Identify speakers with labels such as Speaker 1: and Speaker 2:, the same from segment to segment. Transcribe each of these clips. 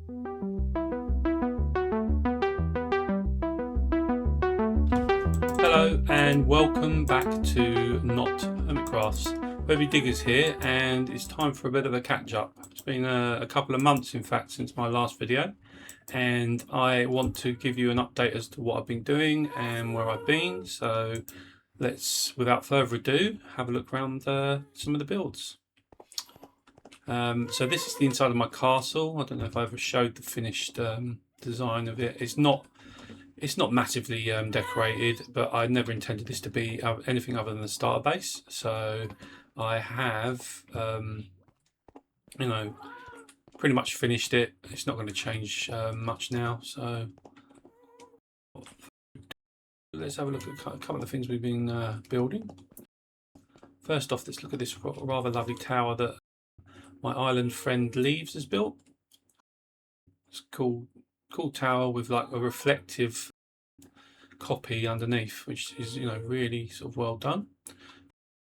Speaker 1: Hello and welcome back to Not Hermitcraft's Heavy Diggers here, and it's time for a bit of a catch up. It's been a couple of months in fact since my last video, and I want to give you an update as to what I've been doing and where I've been. So let's, without further ado, have a look around some of the builds. So this is the inside of my castle. I don't know if I ever showed the finished design of it. It's not massively decorated, but I never intended this to be anything other than the starter base. So I have, you know, pretty much finished it. It's not going to change much now. So let's have a look at a couple of the things we've been building. First off, let's look at this rather lovely tower that my island friend Leaves has built. It's a cool tower with like a reflective copy underneath, which is, you know, really sort of well done.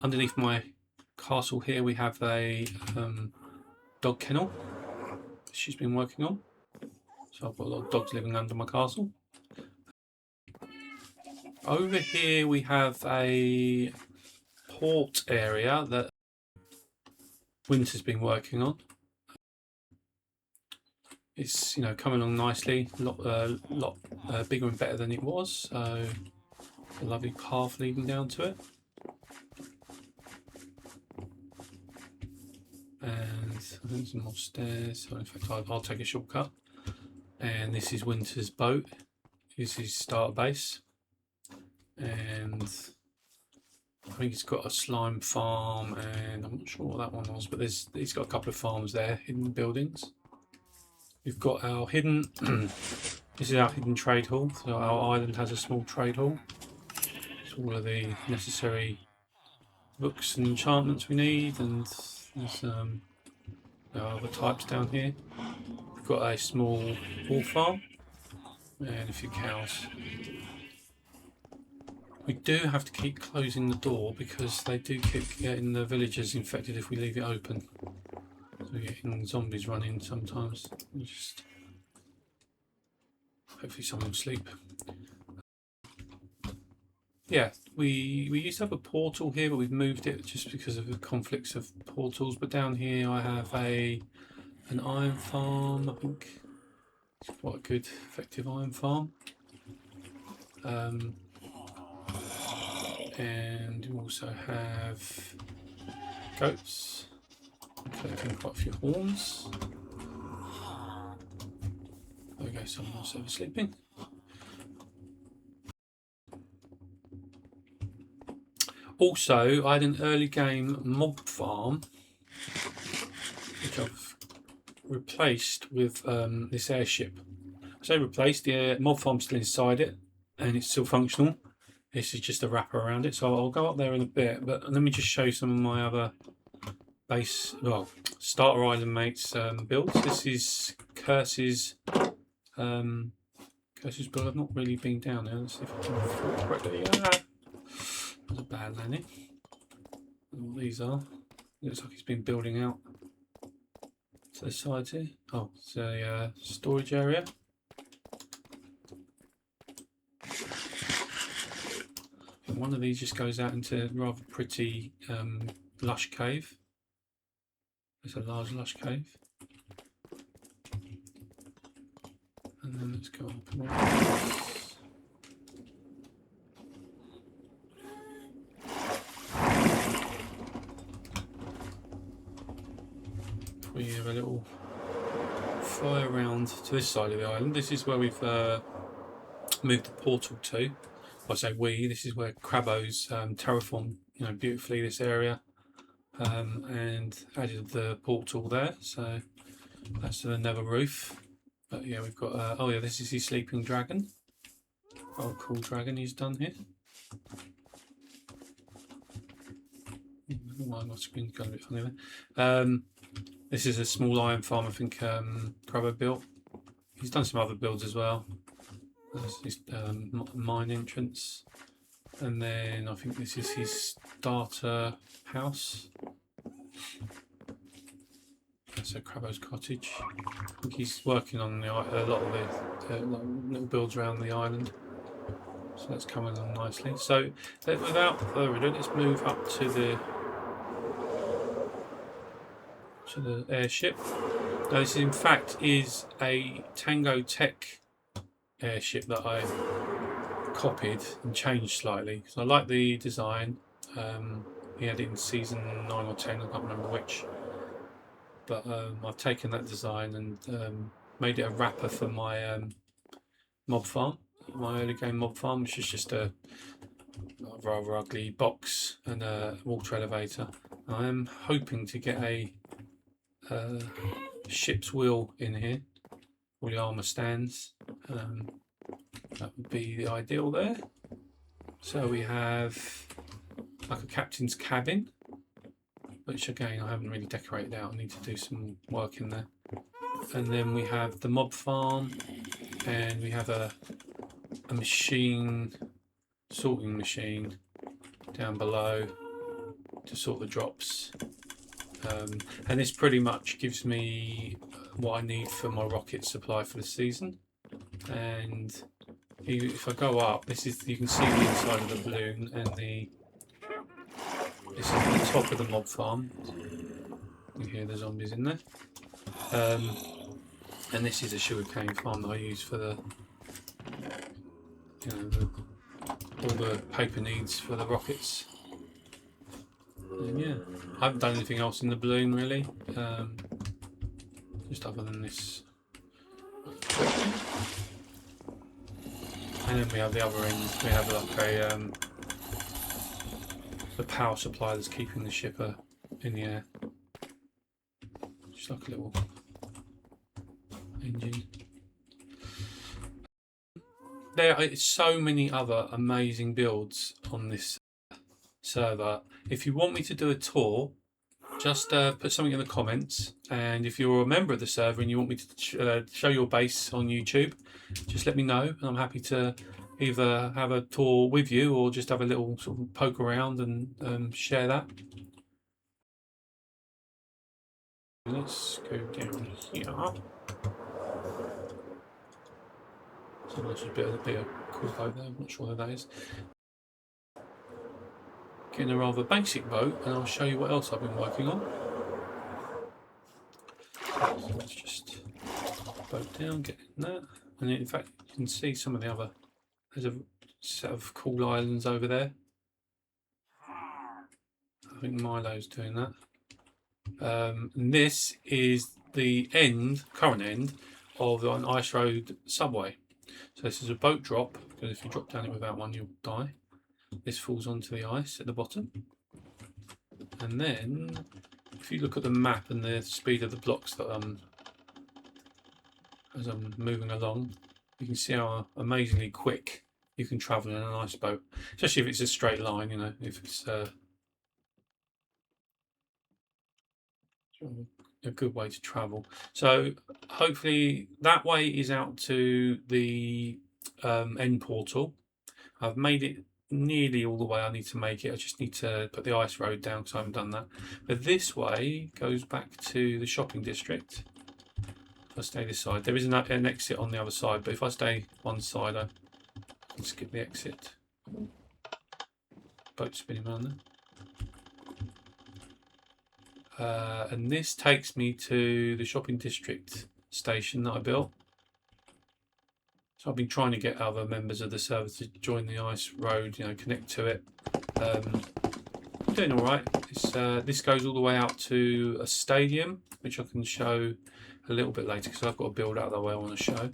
Speaker 1: Underneath my castle here we have a dog kennel she's been working on, so I've got a lot of dogs living under my castle. Over here we have a port area that Winter's been working on. It's, you know, coming along nicely, a lot bigger and better than it was. So a lovely path leading down to it, and I think some more stairs. So in fact, I'll take a shortcut. And this is Winter's boat. This is starter base, and I think he's got a slime farm, and I'm not sure what that one was, but he's got a couple of farms there, hidden buildings. We've got our hidden, this is our hidden trade hall. So our island has a small trade hall. It's all of the necessary books and enchantments we need, and there's other types down here. We've got a small wool farm and a few cows. We do have to keep closing the door because they do keep getting the villagers infected if we leave it open. So we're getting zombies running sometimes. Just hopefully someone will sleep. Yeah, we used to have a portal here, but we've moved it just because of the conflicts of portals. But down here I have an iron farm. I think it's quite a good, effective iron farm. And we also have goats. I'm collecting quite a few horns. There we go, someone else over sleeping. Also, I had an early game mob farm, which I've replaced with this airship. I say replaced, the mob farm's still inside it and it's still functional. This is just a wrapper around it, so I'll go up there in a bit, but let me just show you some of my other base, well, starter island mates builds. This is Curse's build. I've not really been down there. Let's see if I can afford correctly. That's a bad landing. All these are. Looks like he's been building out to the sides here. Oh, it's a storage area. And one of these just goes out into a rather pretty lush cave. It's a large lush cave. And then let's go up and around. We have a little fly around to this side of the island. This is where we've moved the portal to. I say we, this is where Crabbo's terraformed, you know, beautifully this area, and added the portal there. So that's to the nether roof. But yeah, we've got oh yeah, this is his sleeping dragon. Oh, cool dragon he's done here. My screen's going a bit funny there. This is a small iron farm, I think Crabbo built. He's done some other builds as well. There's his mine entrance. And then I think this is his starter house. That's a Crabbo's cottage. I think he's working on a lot of the little builds around the island. So that's coming along nicely. So without further ado, let's move up to the airship. Now this in fact is a Tango Tech airship that I copied and changed slightly because I like the design. He had it in season 9 or 10, I can't remember which. But I've taken that design and made it a wrapper for my mob farm, my early game mob farm, which is just a rather ugly box and a water elevator. I am hoping to get a ship's wheel in here, all the armour stands. That would be the ideal there. So we have like a captain's cabin, which again I haven't really decorated out. I need to do some work in there. And then we have the mob farm, and we have a machine, sorting machine down below to sort the drops. And this pretty much gives me what I need for my rocket supply for the season. And if I go up, you can see the inside of the balloon, and this is the top of the mob farm. You hear the zombies in there. And this is a sugarcane farm that I use for the, all the paper needs for the rockets. And yeah, I haven't done anything else in the balloon really, just other than this. And then we have the other end. We have like the power supply that's keeping the ship in the air. Just like a little engine. There are so many other amazing builds on this server. If you want me to do a tour, just put something in the comments, and if you're a member of the server and you want me to show your base on YouTube, just let me know, and I'm happy to either have a tour with you or just have a little sort of poke around and share that. Let's go down here. So there's a bit of cool boat there, I'm not sure what that is. Getting a rather basic boat, and I'll show you what else I've been working on. So let's just boat down, get in that, and in fact you can see some of the other, there's a set of cool islands over there. I think Milo's doing that. And this is the current end of an ice road subway. So this is a boat drop, because if you drop down it without one you'll die. This falls onto the ice at the bottom. And then if you look at the map and the speed of the blocks that as I'm moving along, you can see how amazingly quick you can travel in an ice boat, especially if it's a straight line, if it's a good way to travel. So hopefully that way is out to the end portal. I've made it nearly all the way I need to make it. I just need to put the ice road down because I haven't done that. But this way goes back to the shopping district. If I stay this side, there is an exit on the other side, but if I stay one side I can skip the exit. Boat spinning around there. And this takes me to the shopping district station that I built. So I've been trying to get other members of the server to join the ice road, connect to it. Doing all right. This goes all the way out to a stadium, which I can show a little bit later because I've got a build out the way I want to show.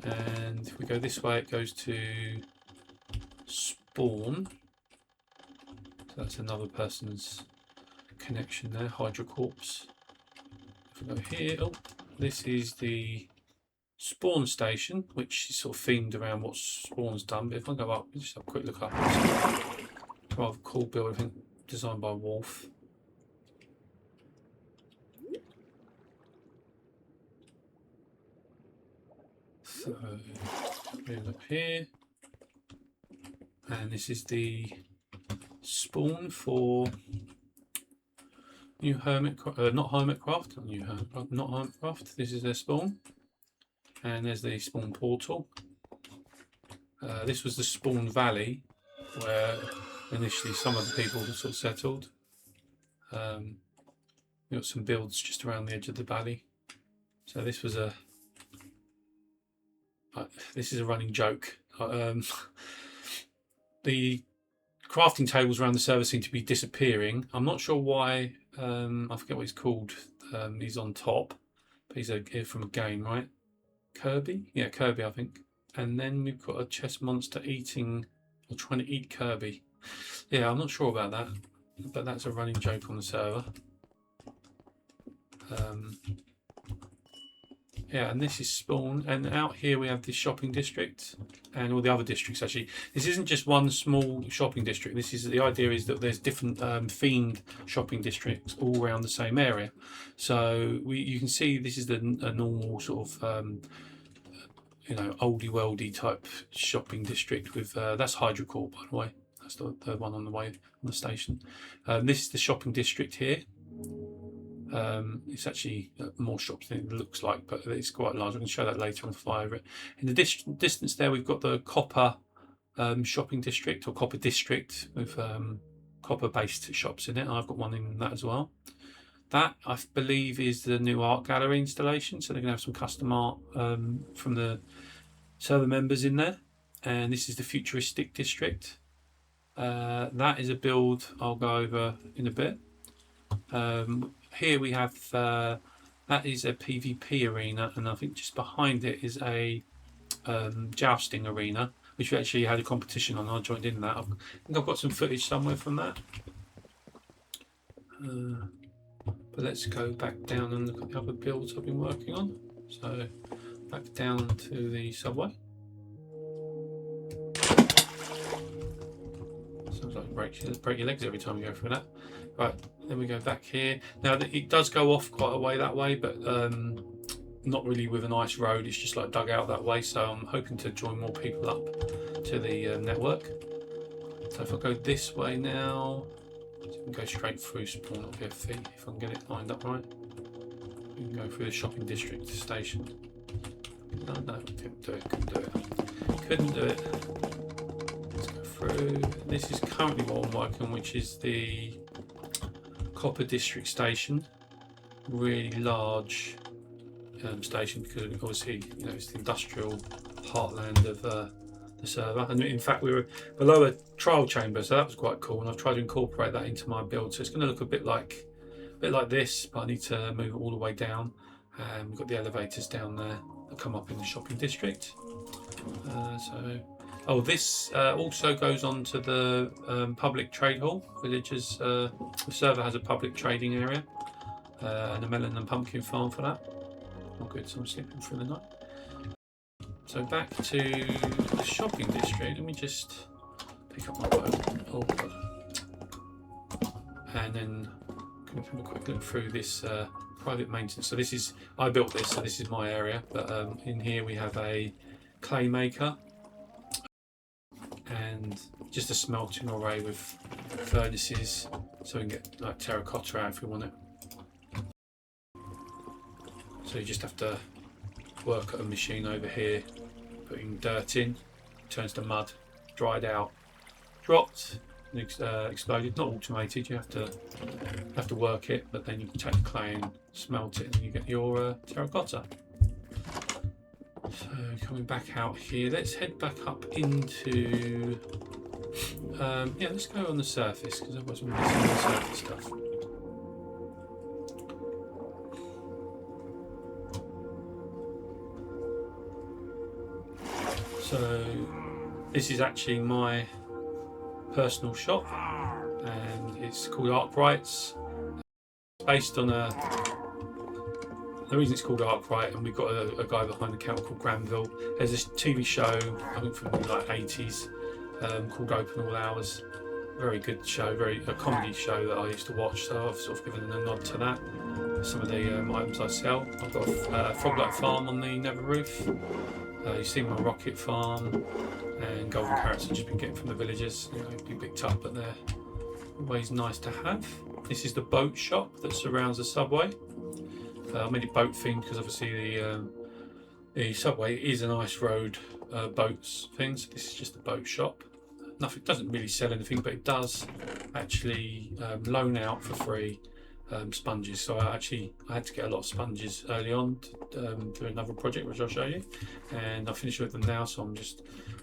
Speaker 1: And if we go this way, it goes to spawn. So that's another person's connection there, Hydrocorps. If we go here, this is the spawn station, which is sort of themed around what Spawn's done. But if I go up, just have a quick look up. It's a rather cool build, I think, designed by Wolf. So move up here, and this is the spawn for New Hermitcraft, not Hermitcraft, not Hermitcraft. This is their spawn, and there's the spawn portal. This was the spawn valley where initially some of the people sort of settled. We got some builds just around the edge of the valley. So this was this is a running joke. The crafting tables around the server seem to be disappearing. I'm not sure why. I forget what he's called. He's on top, but he's from a game, right? Kirby? Yeah, Kirby, I think. And then we've got a chest monster eating or trying to eat Kirby. Yeah, I'm not sure about that, but that's a running joke on the server. Yeah, and this is spawn, and out here we have the shopping district and all the other districts. Actually, this isn't just one small shopping district. This is the idea is that there's different themed shopping districts all around the same area. So you can see this is a normal sort of you know, oldie worldy type shopping district with that's Hydrocore, by the way. That's the one on the way on the station. This is the shopping district here. It's actually more shops than it looks like, but it's quite large. I can show that later on the fly over it. In the distance there, we've got the copper shopping district or copper district with copper-based shops in it. I've got one in that as well. That, I believe, is the new art gallery installation. So they're going to have some custom art from the server members in there. And this is the futuristic district. That is a build I'll go over in a bit. Here we have, that is a PvP arena, and I think just behind it is a jousting arena, which we actually had a competition on. I joined in that. I think I've got some footage somewhere from that. But let's go back down and look at the other builds I've been working on. So back down to the subway. Sounds like break your legs every time you go through that. Right, then we go back here. Now it does go off quite a way that way, but not really with a nice road. It's just like dug out that way. So I'm hoping to join more people up to the network. So if I go this way now, so we can go straight through spawn up here, if I can get it lined up right. We can go through the shopping district station. No, couldn't do it. Couldn't do it. Let's go through. This is currently what I'm working on, which is the Copper District station. Really large station, because obviously, you know, it's the industrial heartland of the server. And in fact, we were below a trial chamber, so that was quite cool. And I've tried to incorporate that into my build, so it's going to look a bit like this, but I need to move it all the way down. And we've got the elevators down there that come up in the shopping district. Oh, this also goes on to the public trade hall. Villagers, the server has a public trading area and a melon and pumpkin farm for that. All good, so I'm sleeping through the night. So back to the shopping district. Let me just pick up my boat. Oh god. And then can we have a quick look through this private maintenance. So this is, I built this, so this is my area. But in here we have a clay maker. And just a smelting array with furnaces, so we can get like terracotta out if we want it. So you just have to work at a machine over here, putting dirt in, turns to mud, dried out, dropped, and exploded. Not automated. You have to work it, but then you can take the clay and smelt it, and you get your terracotta. So coming back out here, let's head back up into yeah, let's go on the surface, because otherwise we're missing the surface stuff. So this is actually my personal shop, and it's called Arkwright's. It's based on the reason it's called Arkwright, and we've got a guy behind the counter called Granville. There's this TV show, I think from the like 80s, called Open All Hours. Very good show, a comedy show that I used to watch, so I've sort of given a nod to that. Some of the items I sell. I've got a frog-like farm on the nether roof. You see my rocket farm, and golden carrots I've just been getting from the villagers. You know, been picked up, but they're always nice to have. This is the boat shop that surrounds the subway. I made it boat themed because obviously the subway is an ice road boats thing. So this is just the boat shop. Nothing, doesn't really sell anything, but it does actually loan out for free sponges. So I had to get a lot of sponges early on to do another project, which I'll show you, and I finished with them now. So I'm just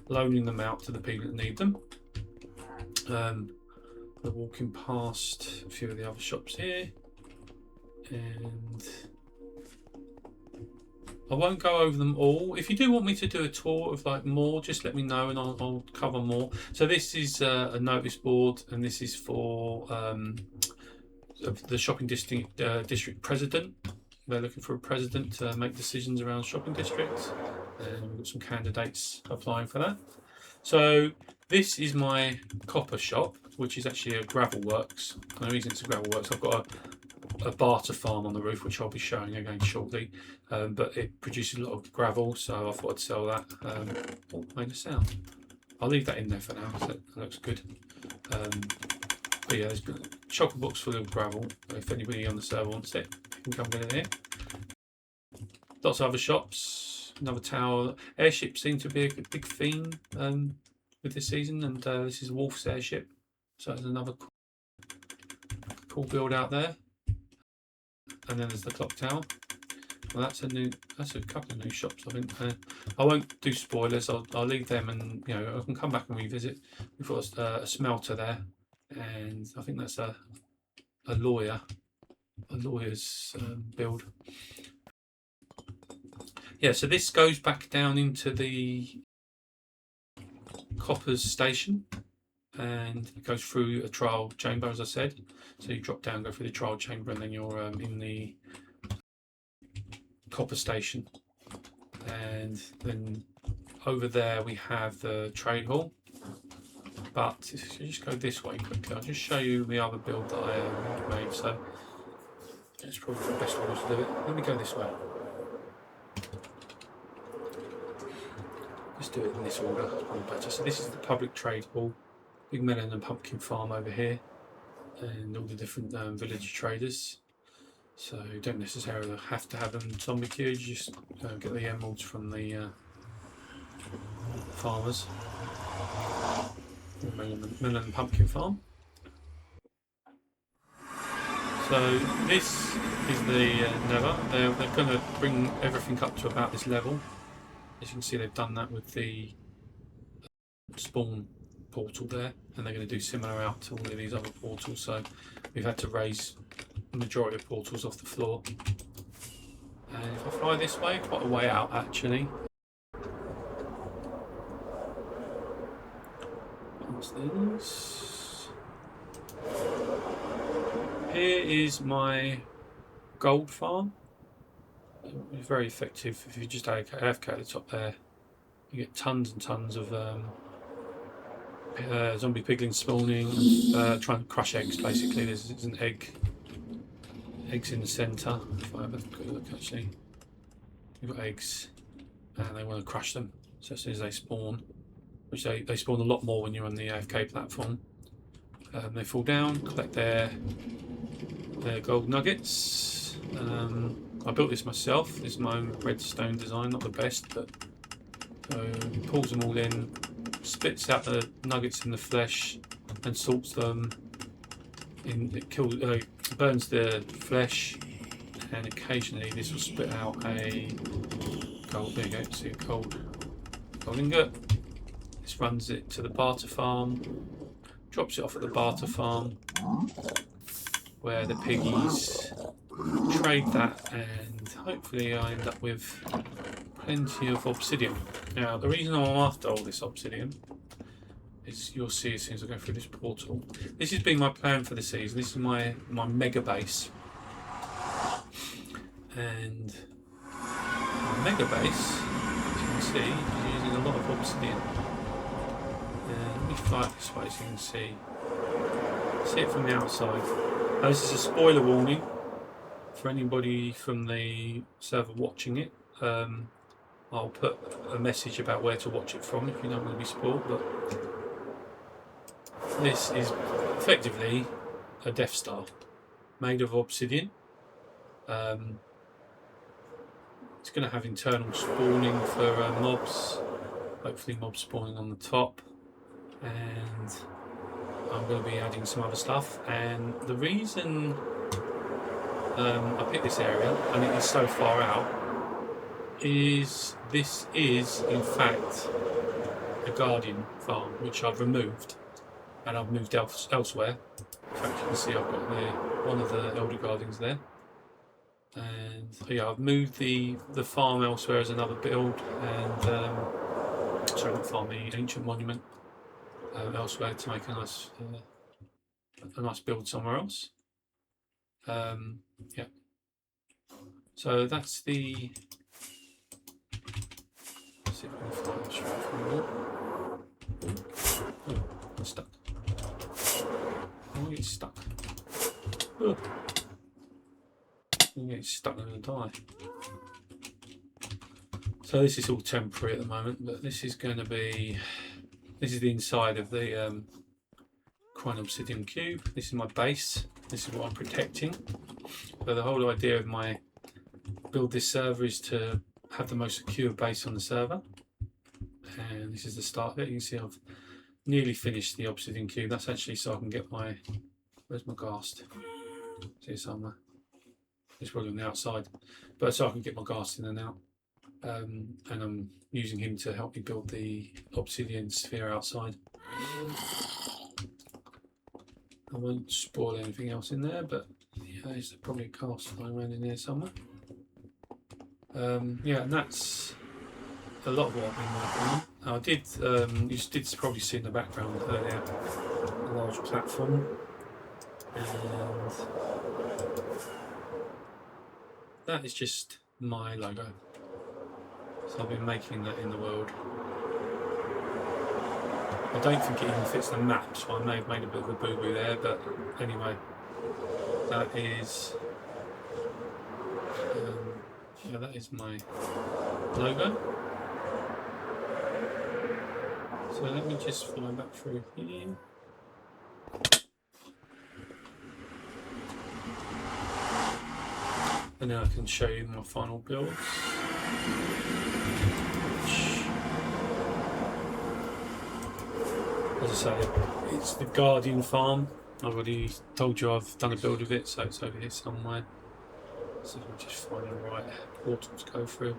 Speaker 1: loaning them out to the people that need them. We're walking past a few of the other shops here, and I won't go over them all. If you do want me to do a tour of like more, just let me know and I'll cover more. So this is a notice board, and this is for the shopping district president. They're looking for a president to make decisions around shopping districts, and we've got some candidates applying for that. So this is my copper shop, which is actually a gravel works. And the reason it's a gravel works, I've got a barter farm on the roof, which I'll be showing again shortly. But it produces a lot of gravel, so I thought I'd sell that. Oh, made a sound. I'll leave that in there for now, so that looks good. But yeah, there's a chocolate box full of gravel. If anybody on the server wants it, you can come get it here. Lots of other shops, another tower. Airships seem to be a big theme with this season, and this is Wolf's airship. So there's another cool build out there. And then there's the clock tower. Well, that's a couple of new shops, I think. I won't do spoilers. I'll leave them, and you know I can come back and revisit. We've got a smelter there, and I think that's a lawyer's build. Yeah, so this goes back down into the Coppers station, and it goes through a trial chamber, as I said. So you drop down, go through the trial chamber, and then you're in the copper station. And then over there we have the trade hall. But if you just go this way quickly, I'll just show you the other build that I made. So it's probably the best way to do it. Let me go this way. Let's do it in this order, it's probably better. So this is the public trade hall. Big melon and pumpkin farm over here, and all the different village traders. So you don't necessarily have to have them zombie queued, you just get the emeralds from the farmers. Melon and pumpkin farm. So this is the nether. They're going to bring everything up to about this level. As you can see, they've done that with the spawn portal there, and they're going to do similar out to all of these other portals. So we've had to raise the majority of portals off the floor. And if I fly this way, quite a way out actually. What's this? Here is my gold farm. It's very effective if you just AFK at the top there. You get tons and tons of zombie piglins spawning, trying to crush eggs basically. There's an eggs in the centre. If I have a good look actually, you've got eggs and they want to crush them. So as soon as they spawn, which they spawn a lot more when you're on the AFK platform, they fall down, collect their gold nuggets. I built this myself. This is my own redstone design, not the best, but pulls them all in, splits out the nuggets in the flesh, and sorts them. It burns the flesh, and occasionally this will spit out a gold. There you go. See a gold ingot. This runs it to the barter farm, drops it off at the barter farm, where the piggies trade that, and hopefully I end up with plenty of obsidian. Now the reason I'm after all this obsidian is, you'll see as soon as I go through this portal. This has been my plan for the season. This is my mega base, and my mega base, as you can see, is using a lot of obsidian. And let me fly it this way so you can see it from the outside. Now, this is a spoiler warning for anybody from the server watching it. I'll put a message about where to watch it from if you don't want to be spoiled, but this is effectively a Death Star. made of obsidian. It's going to have internal spawning for mobs, hopefully mob spawning on the top, and I'm going to be adding some other stuff. And the reason I picked this area, and it is so far out, is this is in fact a guardian farm which I've removed, and I've moved elsewhere. In fact, you can see I've got one of the elder guardians there, and yeah, I've moved the farm elsewhere as another build, and sorry, not farm, the ancient monument elsewhere to make a nice build somewhere else. Yeah, so that's the. Let's see if I can find the straight from the wall. Oh, I'm stuck. Oh, it's stuck. Oh. I'm getting stuck, I'm going to die. So this is all temporary at the moment, but this is going to be. This is the inside of the Quine Obsidian Cube. This is my base. This is what I'm protecting. So the whole idea of my build this server is to have the most secure base on the server. And this is the start of it. You can see I've nearly finished the Obsidian Cube. That's actually so I can get my. Where's my ghast? See somewhere. It's probably on the outside, but so I can get my ghast in and out. And I'm using him to help me build the obsidian sphere outside. I won't spoil anything else in there, but yeah, there's probably a ghast flying around in there somewhere. Yeah, and that's a lot of what I've been working on. I did, you did probably see in the background earlier, a large platform, and that is just my logo. So I've been making that in the world. I don't think it even fits the map, so I may have made a bit of a boo-boo there, but anyway, that is yeah, that is my logo. So let me just fly back through here. And then I can show you my final builds. As I say, it's the Guardian farm. I've already told you I've done a build of it, so it's over here somewhere. So I'm just find the right portal to go through.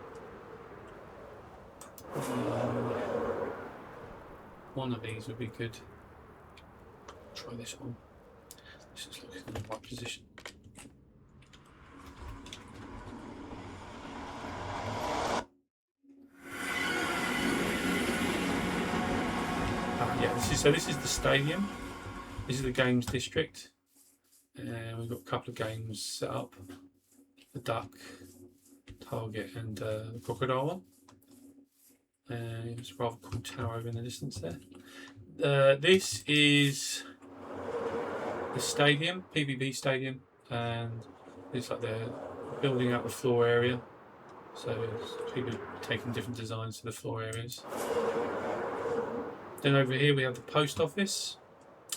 Speaker 1: One of these would be good. Try this one. This is looking in the right position. Yeah, this is the stadium. This is the games district, and we've got a couple of games set up: the duck, target, and the crocodile one. And it's a rather cool tower over in the distance there. This is the stadium, PvP stadium, and it's like they're building out the floor area. So people are taking different designs to the floor areas. Then over here we have the post office.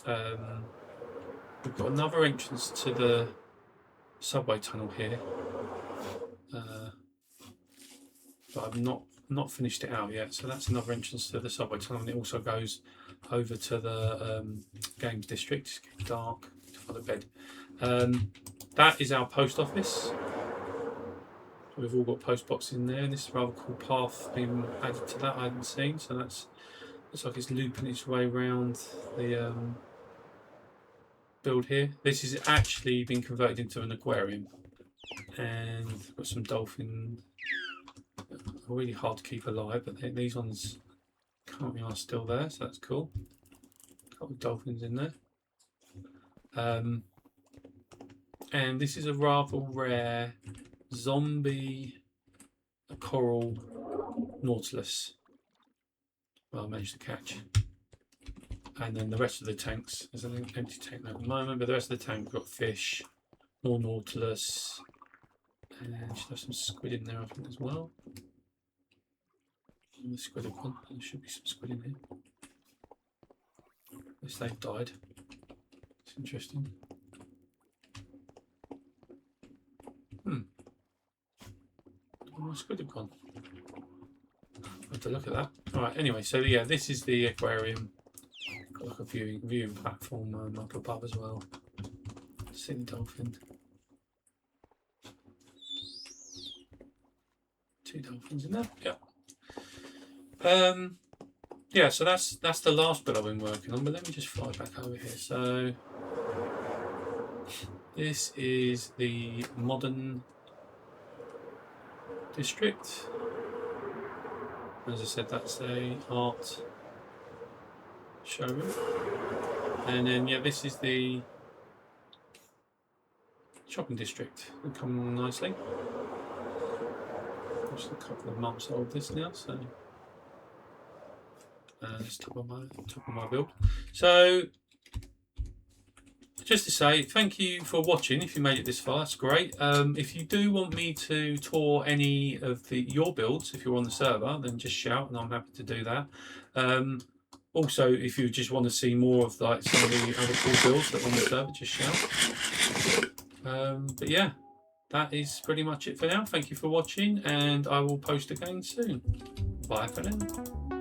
Speaker 1: We've got another entrance to the subway tunnel here, but I've not finished it out yet. So that's another entrance to the subway tunnel, and it also goes over to the games district. It's getting dark. To find a bed. That is our post office. We've all got post boxes in there, and this is a rather cool path being added to that I hadn't seen. So that's looks like it's looping its way around the build here. This is actually been converted into an aquarium, and got some dolphins. Really hard to keep alive, but these ones currently are still there, so that's cool. A couple of dolphins in there. And this is a rather rare zombie coral nautilus. Well, I managed to catch. And then the rest of the tanks, there's an empty tank at the moment, but the rest of the tank we've got fish, more nautilus, and should have some squid in there I think as well. The squid have gone. There should be some squid in here. Unless they've died. It's interesting. my squid have gone? Have to look at that. Alright, anyway, so yeah, this is the aquarium. Got like a viewing platform up above as well. See the dolphin. 2 dolphins in there. Yeah. Yeah, so that's the last bit I've been working on, but let me just fly back over here. So this is the modern district. As I said, that's a art showroom. And then yeah, this is the shopping district. They come along nicely. Just a couple of months old this now, so it's top of my build. So just to say thank you for watching. If you made it this far, that's great. If you do want me to tour any of your builds, if you're on the server, then just shout and I'm happy to do that. Also, if you just want to see more of like some of the other cool builds that are on the server, just shout. But yeah, that is pretty much it for now. Thank you for watching, and I will post again soon. Bye for now.